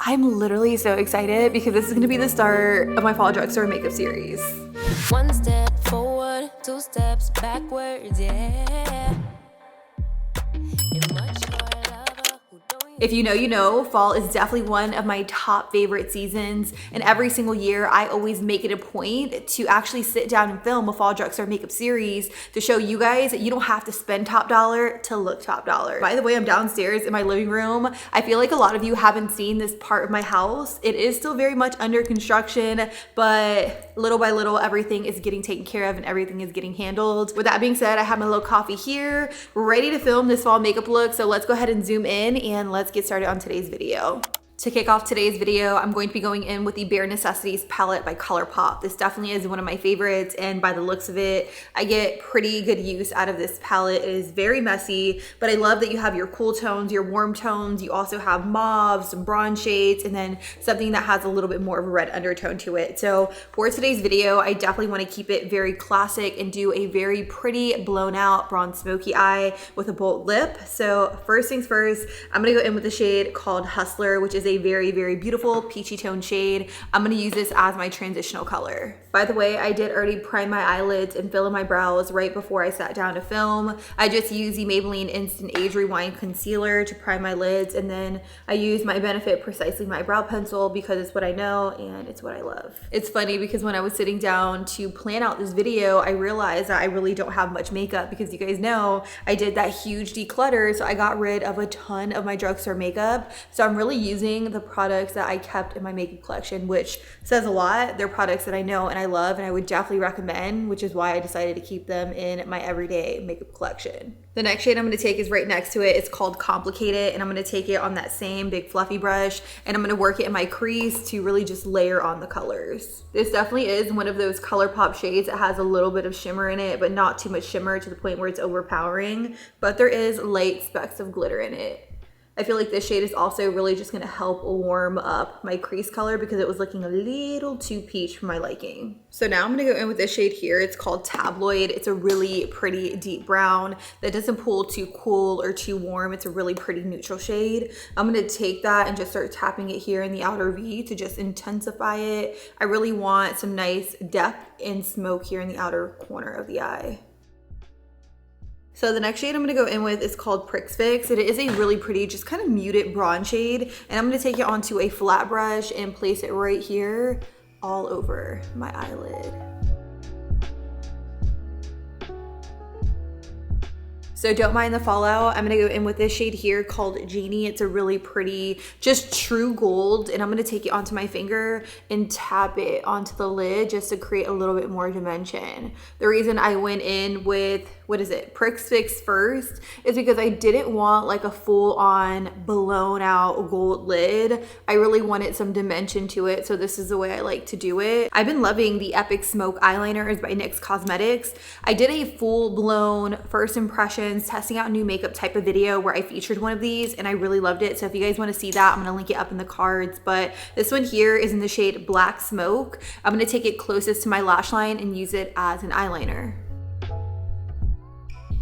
I'm literally so excited because this is gonna be the start of my fall drugstore makeup series. One step forward, two steps backwards, yeah. And much for a lover who don't If you know, you know, fall is definitely one of my top favorite seasons. And every single year, I always make it a point to actually sit down and film a fall drugstore makeup series to show you guys that you don't have to spend top dollar to look top dollar. By the way, I'm downstairs in my living room. I feel like a lot of you haven't seen this part of my house. It is still very much under construction, but little by little, everything is getting taken care of and everything is getting handled. With that being said, I have my little coffee here, ready to film this fall makeup look. So let's go ahead and zoom in and let's get started on today's video. To kick off today's video, I'm going to be going in with the Bare Necessities palette by ColourPop. This definitely is one of my favorites, and by the looks of it, I get pretty good use out of this palette. It is very messy, but I love that you have your cool tones, your warm tones. You also have mauves, some bronze shades, and then something that has a little bit more of a red undertone to it. So for today's video, I definitely want to keep it very classic and do a very pretty blown out bronze smoky eye with a bold lip. So first things first, I'm gonna go in with the shade called Hustler, which is a very, very beautiful peachy tone shade. I'm gonna use this as my transitional color. By the way, I did already prime my eyelids and fill in my brows right before I sat down to film. I just used the Maybelline Instant Age Rewind Concealer to prime my lids, and then I used my Benefit Precisely My Brow Pencil because it's what I know and it's what I love. It's funny because when I was sitting down to plan out this video, I realized that I really don't have much makeup because you guys know I did that huge declutter, so I got rid of a ton of my drugstore makeup. So I'm really using the products that I kept in my makeup collection, which says a lot. They're products that I know and I love and I would definitely recommend, which is why I decided to keep them in my everyday makeup collection. The next shade I'm going to take is right next to it. It's called Complicated, and I'm going to take it on that same big fluffy brush and I'm going to work it in my crease to really just layer on the colors. This definitely is one of those ColourPop shades that has a little bit of shimmer in it, but not too much shimmer to the point where it's overpowering, but there is light specks of glitter in it. I feel like this shade is also really just gonna help warm up my crease color because it was looking a little too peach for my liking. So now I'm gonna go in with this shade here. It's called Tabloid. It's a really pretty deep brown that doesn't pull too cool or too warm. It's a really pretty neutral shade. I'm gonna take that and just start tapping it here in the outer V to just intensify it. I really want some nice depth and smoke here in the outer corner of the eye. So the next shade I'm gonna go in with is called Pricks Fix. It is a really pretty, just kind of muted bronze shade. And I'm gonna take it onto a flat brush and place it right here all over my eyelid. So don't mind the fallout. I'm gonna go in with this shade here called Genie. It's a really pretty, just true gold. And I'm gonna take it onto my finger and tap it onto the lid just to create a little bit more dimension. The reason I went in with, what is it, Pricks Fix first is because I didn't want like a full on blown out gold lid. I really wanted some dimension to it. So this is the way I like to do it. I've been loving the Epic Smoke eyeliners by NYX Cosmetics. I did a full blown first impressions testing out new makeup type of video where I featured one of these and I really loved it. So if you guys want to see that, I'm going to link it up in the cards. But this one here is in the shade Black Smoke. I'm going to take it closest to my lash line and use it as an eyeliner.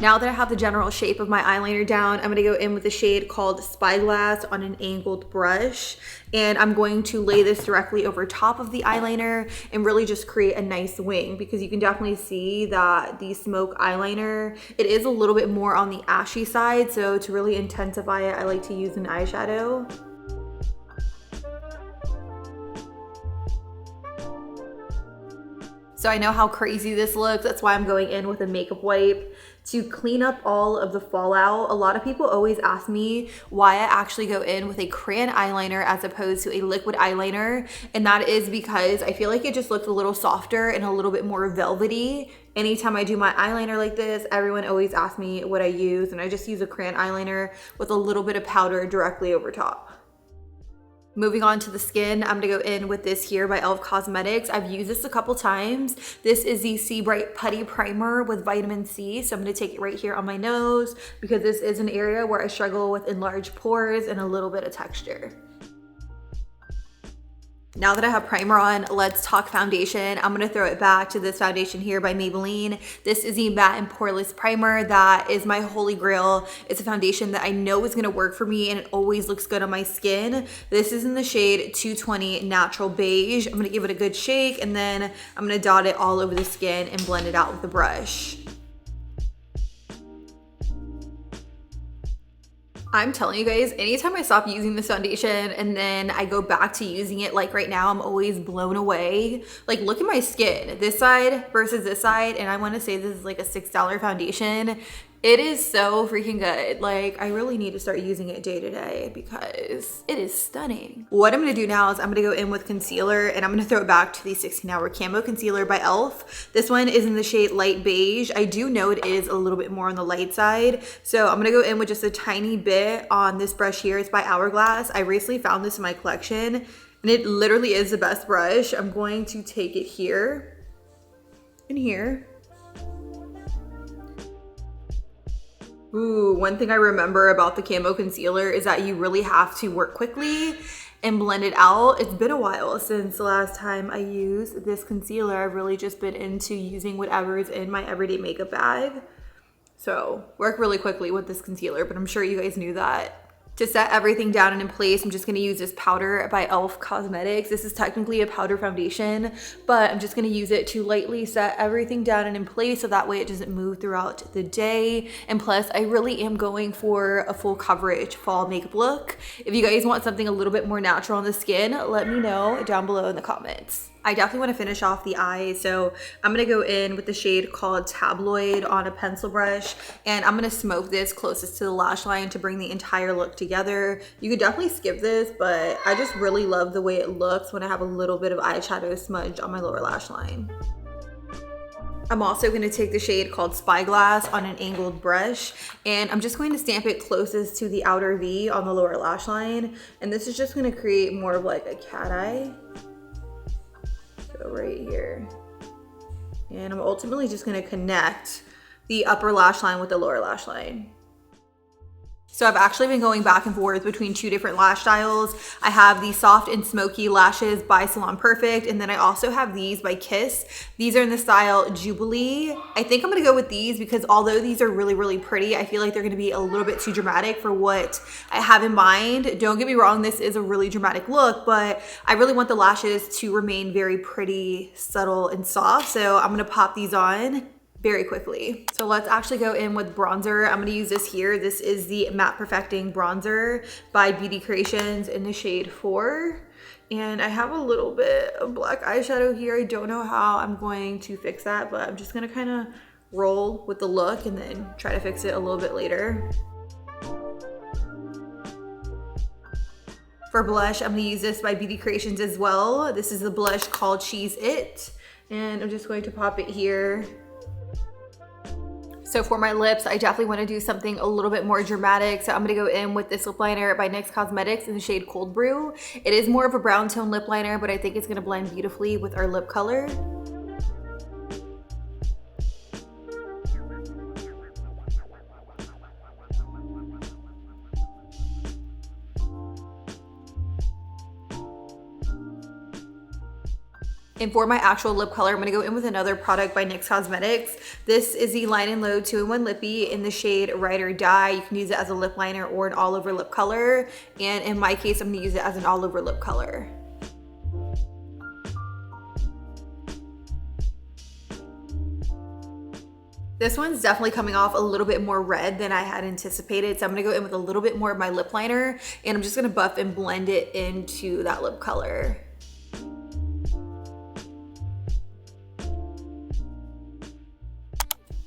Now that I have the general shape of my eyeliner down, I'm gonna go in with the shade called Spyglass on an angled brush. And I'm going to lay this directly over top of the eyeliner and really just create a nice wing because you can definitely see that the Smoke eyeliner, it is a little bit more on the ashy side. So to really intensify it, I like to use an eyeshadow. So I know how crazy this looks. That's why I'm going in with a makeup wipe to clean up all of the fallout. A lot of people always ask me why I actually go in with a crayon eyeliner as opposed to a liquid eyeliner. And that is because I feel like it just looks a little softer and a little bit more velvety. Anytime I do my eyeliner like this, everyone always asks me what I use, and I just use a crayon eyeliner with a little bit of powder directly over top. Moving on to the skin, I'm gonna go in with this here by e.l.f. Cosmetics. I've used this a couple times. This is the C Bright Putty Primer with vitamin C. So I'm gonna take it right here on my nose because this is an area where I struggle with enlarged pores and a little bit of texture. Now that I have primer on, let's talk foundation. I'm gonna throw it back to this foundation here by Maybelline. This is the Matte and Poreless Primer. That is my holy grail. It's a foundation that I know is gonna work for me and it always looks good on my skin. This is in the shade 220 Natural Beige. I'm gonna give it a good shake and then I'm gonna dot it all over the skin and blend it out with a brush. I'm telling you guys, anytime I stop using this foundation and then I go back to using it, like right now, I'm always blown away. Like, look at my skin, this side versus this side, and I wanna say this is like a $6 foundation. It is so freaking good. Like, I really need to start using it day to day because it is stunning. What I'm gonna do now is I'm gonna go in with concealer and I'm gonna throw it back to the 16-Hour Camo Concealer by e.l.f. This one is in the shade Light Beige. I do know it is a little bit more on the light side. So I'm gonna go in with just a tiny bit on this brush here. It's by Hourglass. I recently found this in my collection and it literally is the best brush. I'm going to take it here and here. Ooh, one thing I remember about the Camo Concealer is that you really have to work quickly and blend it out. It's been a while since the last time I used this concealer. I've really just been into using whatever is in my everyday makeup bag. So work really quickly with this concealer, but I'm sure you guys knew that. To set everything down and in place, I'm just gonna use this powder by e.l.f. Cosmetics. This is technically a powder foundation, but I'm just gonna use it to lightly set everything down and in place so that way it doesn't move throughout the day. And plus, I really am going for a full coverage fall makeup look. If you guys want something a little bit more natural on the skin, let me know down below in the comments. I definitely want to finish off the eyes, so I'm going to go in with the shade called Tabloid on a pencil brush, and I'm going to smoke this closest to the lash line to bring the entire look together. You could definitely skip this, but I just really love the way it looks when I have a little bit of eyeshadow smudged on my lower lash line. I'm also going to take the shade called Spyglass on an angled brush, and I'm just going to stamp it closest to the outer V on the lower lash line, and this is just going to create more of like a cat eye. Right here. And I'm ultimately just going to connect the upper lash line with the lower lash line. So I've actually been going back and forth between two different lash styles. I have the Soft and Smoky Lashes by Salon Perfect, and then I also have these by Kiss. These are in the style Jubilee. I think I'm gonna go with these because although these are really, really pretty, I feel like they're gonna be a little bit too dramatic for what I have in mind. Don't get me wrong, this is a really dramatic look, but I really want the lashes to remain very pretty, subtle, and soft. So I'm gonna pop these on very quickly. So let's actually go in with bronzer. I'm gonna use this here. This is the Matte Perfecting Bronzer by Beauty Creations in the shade 4. And I have a little bit of black eyeshadow here. I don't know how I'm going to fix that, but I'm just gonna kind of roll with the look and then try to fix it a little bit later. For blush, I'm gonna use this by Beauty Creations as well. This is the blush called She's It. And I'm just going to pop it here. So for my lips, I definitely want to do something a little bit more dramatic. So I'm going to go in with this lip liner by NYX Cosmetics in the shade Cold Brew. It is more of a brown tone lip liner, but I think it's going to blend beautifully with our lip color. And for my actual lip color, I'm gonna go in with another product by NYX Cosmetics. This is the Line and Load 2-in-1 Lippy in the shade Ride or Die. You can use it as a lip liner or an all over lip color. And in my case, I'm gonna use it as an all over lip color. This one's definitely coming off a little bit more red than I had anticipated. So I'm gonna go in with a little bit more of my lip liner and I'm just gonna buff and blend it into that lip color.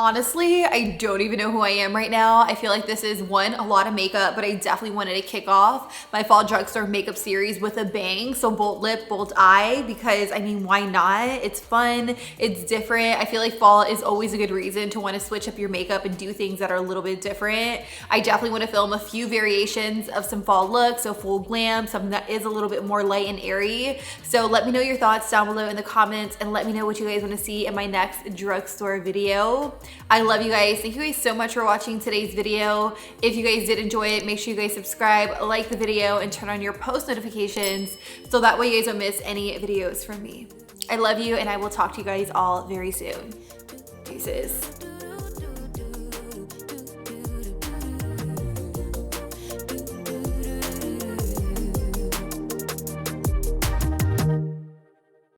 Honestly, I don't even know who I am right now. I feel like this is one, a lot of makeup, but I definitely wanted to kick off my fall drugstore makeup series with a bang. So bold lip, bold eye, because I mean, why not? It's fun, it's different. I feel like fall is always a good reason to want to switch up your makeup and do things that are a little bit different. I definitely want to film a few variations of some fall looks, so full glam, something that is a little bit more light and airy. So let me know your thoughts down below in the comments and let me know what you guys want to see in my next drugstore video. I love you guys. Thank you guys so much for watching today's video. If you guys did enjoy it, make sure you guys subscribe, like the video, and turn on your post notifications so that way you guys don't miss any videos from me. I love you, and I will talk to you guys all very soon. Deuces.